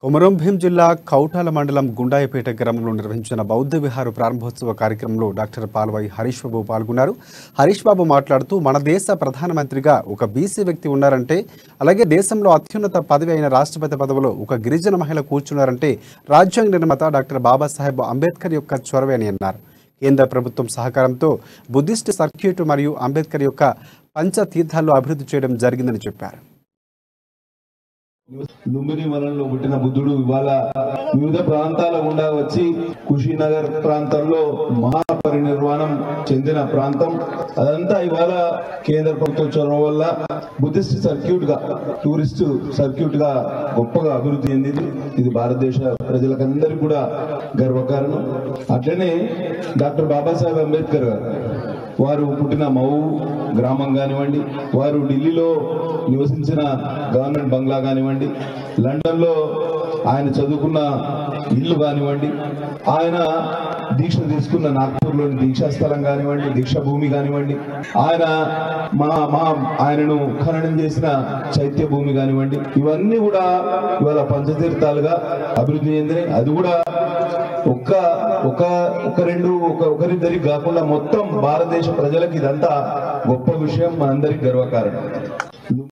కొమరం భీం జిల్లా కౌటాల మండలం గుండాయపేట గ్రామంలో నిర్వహించిన బౌద్ధ విహార ప్రారంభోత్సవ కార్యక్రమంలో డాక్టర్ పాల్వాయి హరీష్ బాబు పాల్గొన్నారు. హరీష్ బాబు మాట్లాడుతూ మన దేశ ప్రధానమంత్రిగా ఒక బీసీ వ్యక్తి ఉన్నారంటే, అలాగే దేశంలో అత్యున్నత పదవి అయిన రాష్ట్రపతి పదవిలో ఒక గిరిజన మహిళ కూర్చున్నారంటే రాజ్యాంగ నిర్మాత డాక్టర్ బాబాసాహెబ్ అంబేద్కర్ యొక్క చొరవే అని అన్నారు. కేంద్ర ప్రభుత్వం సహకారంతో బుద్ధిస్ట్ సర్క్యూట్ మరియు అంబేద్కర్ యొక్క పంచతీర్థాల్లో అభివృద్ధి చేయడం జరిగిందని చెప్పారు. లుంబిని వనంలో పుట్టిన బుద్ధుడు ఇవాళ వివిధ ప్రాంతాల గుండా వచ్చి కుషీనగర్ ప్రాంతంలో మహాపరినిర్వాణం చెందిన ప్రాంతం. అదంతా ఇవాళ కేంద్ర ప్రభుత్వ చొరవ వల్ల బుద్ధిస్ట్ సర్క్యూట్ గా, టూరిస్ట్ సర్క్యూట్ గా గొప్పగా అభివృద్ధి చెందింది. ఇది భారతదేశ ప్రజలకందరికీ కూడా గర్వకారణం. అట్లనే డాక్టర్ బాబాసాహెబ్ అంబేద్కర్ గారు వారు పుట్టిన మౌ గ్రామం కానివ్వండి, వారు ఢిల్లీలో నివసించిన గవర్నమెంట్ బంగ్లా కానివ్వండి, లండన్ లో ఆయన చదువుకున్న ఇల్లు కానివ్వండి, ఆయన దీక్ష తీసుకున్న నాగ్పూర్లోని దీక్షా స్థలం కానివ్వండి, దీక్షా భూమి కానివ్వండి, ఆయనను ఖననం చేసిన చైత్య భూమి కానివ్వండి, ఇవన్నీ కూడా ఇవాళ పంచతీర్థాలుగా అభివృద్ధి చెందినాయి. అది కూడా ఒకరిద్దరికి కాకుండా మొత్తం భారతదేశ ప్రజలకు ఇదంతా గొప్ప విషయం, మనందరికి గర్వకారణం.